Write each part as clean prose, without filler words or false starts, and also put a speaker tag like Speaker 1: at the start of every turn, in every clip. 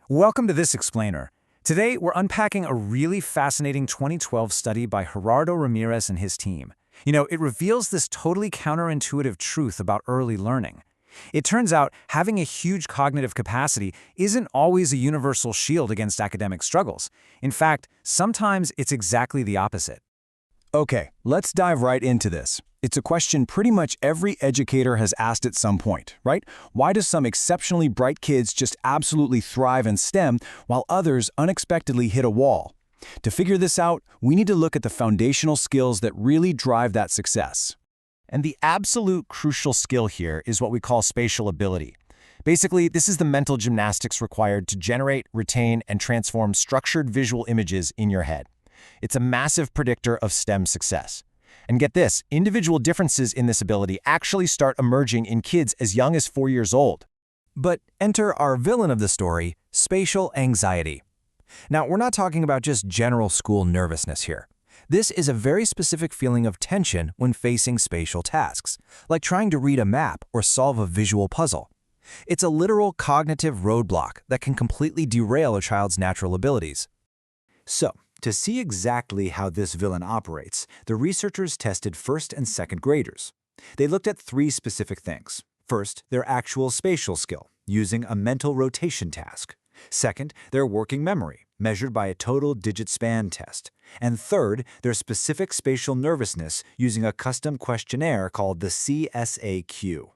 Speaker 1: Welcome to this explainer. Today, we're unpacking a really fascinating 2012 study by Gerardo Ramirez and his team. It reveals this totally counterintuitive truth about early learning. It turns out having a huge cognitive capacity isn't always a universal shield against academic struggles. In fact, sometimes it's exactly the opposite.
Speaker 2: Okay, let's dive right into this. It's a question pretty much every educator has asked at some point, right? Why do some exceptionally bright kids just absolutely thrive in STEM while others unexpectedly hit a wall? To figure this out, we need to look at the foundational skills that really drive that success. And the absolute crucial skill here is what we call spatial ability. Basically, this is the mental gymnastics required to generate, retain, and transform structured visual images in your head. It's a massive predictor of STEM success. And get this, individual differences in this ability actually start emerging in kids as young as 4 years old. But enter our villain of the story, spatial anxiety. Now, we're not talking about just general school nervousness here. This is a very specific feeling of tension when facing spatial tasks, like trying to read a map or solve a visual puzzle. It's a literal cognitive roadblock that can completely derail a child's natural abilities.
Speaker 1: So, to see exactly how this villain operates, the researchers tested first and second graders. They looked at 3 specific things. First, their actual spatial skill, using a mental rotation task. Second, their working memory, measured by a total digit span test. And third, their specific spatial nervousness, using a custom questionnaire called the CSAQ.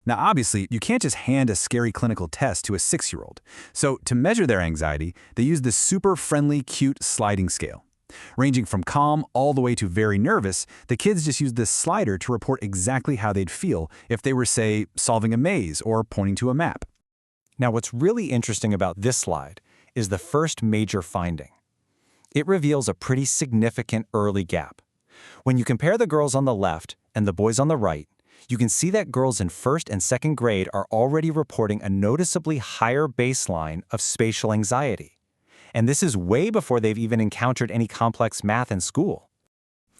Speaker 2: Now, obviously, you can't just hand a scary clinical test to a 6-year-old. So, to measure their anxiety, they use this super friendly, cute sliding scale. Ranging from calm all the way to very nervous, the kids just use this slider to report exactly how they'd feel if they were, say, solving a maze or pointing to a map. Now, what's really interesting about this slide is the first major finding. It reveals a pretty significant early gap. When you compare the girls on the left and the boys on the right, you can see that girls in first and second grade are already reporting a noticeably higher baseline of spatial anxiety. And this is way before they've even encountered any complex math in school.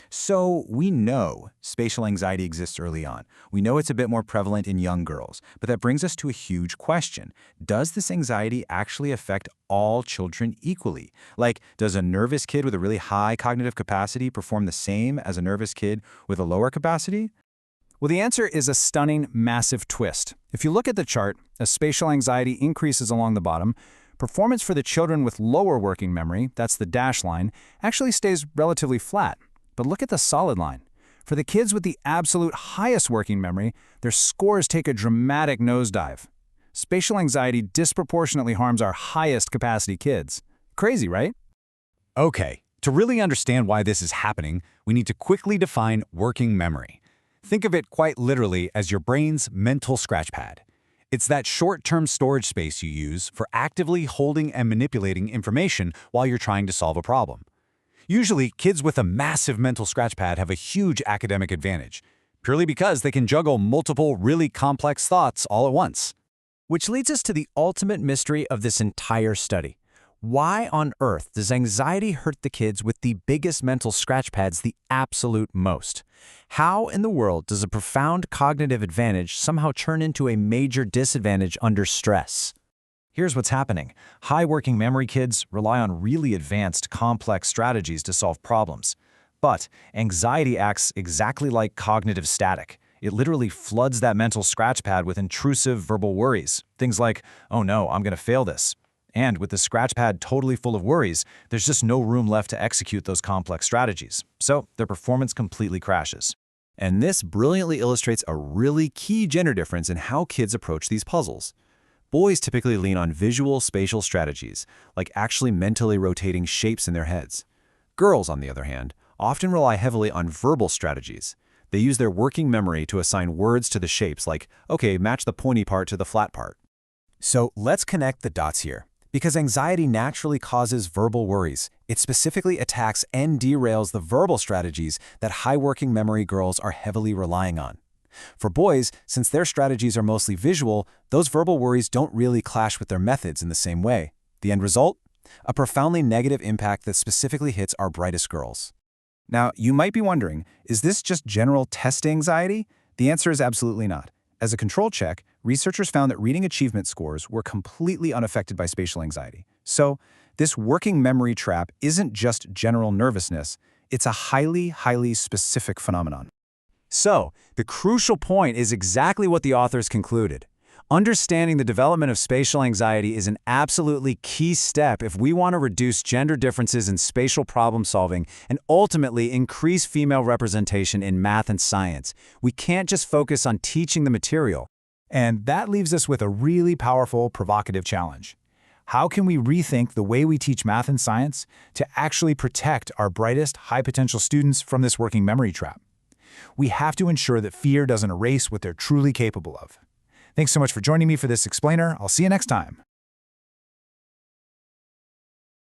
Speaker 2: So we know spatial anxiety exists early on. We know it's a bit more prevalent in young girls. But that brings us to a huge question. Does this anxiety actually affect all children equally? Like, does a nervous kid with a really high cognitive capacity perform the same as a nervous kid with a lower capacity? Well, the answer is a stunning, massive twist. If you look at the chart, as spatial anxiety increases along the bottom, performance for the children with lower working memory, that's the dashed line, actually stays relatively flat. But look at the solid line. For the kids with the absolute highest working memory, their scores take a dramatic nosedive. Spatial anxiety disproportionately harms our highest capacity kids. Crazy, right? Okay, to really understand why this is happening, we need to quickly define working memory. Think of it quite literally as your brain's mental scratch pad. It's that short-term storage space you use for actively holding and manipulating information while you're trying to solve a problem. Usually, kids with a massive mental scratch pad have a huge academic advantage, purely because they can juggle multiple really complex thoughts all at once. Which leads us to the ultimate mystery of this entire study. Why on earth does anxiety hurt the kids with the biggest mental scratch pads the absolute most? How in the world does a profound cognitive advantage somehow turn into a major disadvantage under stress? Here's what's happening. High working memory kids rely on really advanced, complex strategies to solve problems. But anxiety acts exactly like cognitive static. It literally floods that mental scratch pad with intrusive verbal worries. Things like, oh no, I'm going to fail this. And with the scratch pad totally full of worries, there's just no room left to execute those complex strategies. So their performance completely crashes. And this brilliantly illustrates a really key gender difference in how kids approach these puzzles. Boys typically lean on visual spatial strategies, like actually mentally rotating shapes in their heads. Girls, on the other hand, often rely heavily on verbal strategies. They use their working memory to assign words to the shapes, like, okay, match the pointy part to the flat part. So let's connect the dots here. Because anxiety naturally causes verbal worries, it specifically attacks and derails the verbal strategies that high working memory girls are heavily relying on. For boys, since their strategies are mostly visual, those verbal worries don't really clash with their methods in the same way. The end result? A profoundly negative impact that specifically hits our brightest girls. Now, you might be wondering, is this just general test anxiety? The answer is absolutely not. As a control check, researchers found that reading achievement scores were completely unaffected by spatial anxiety. So, this working memory trap isn't just general nervousness, it's a highly specific phenomenon.
Speaker 1: So, the crucial point is exactly what the authors concluded. Understanding the development of spatial anxiety is an absolutely key step if we want to reduce gender differences in spatial problem solving and ultimately increase female representation in math and science. We can't just focus on teaching the material.
Speaker 2: And that leaves us with a really powerful, provocative challenge. How can we rethink the way we teach math and science to actually protect our brightest, high-potential students from this working memory trap? We have to ensure that fear doesn't erase what they're truly capable of. Thanks so much for joining me for this explainer. I'll see you next time.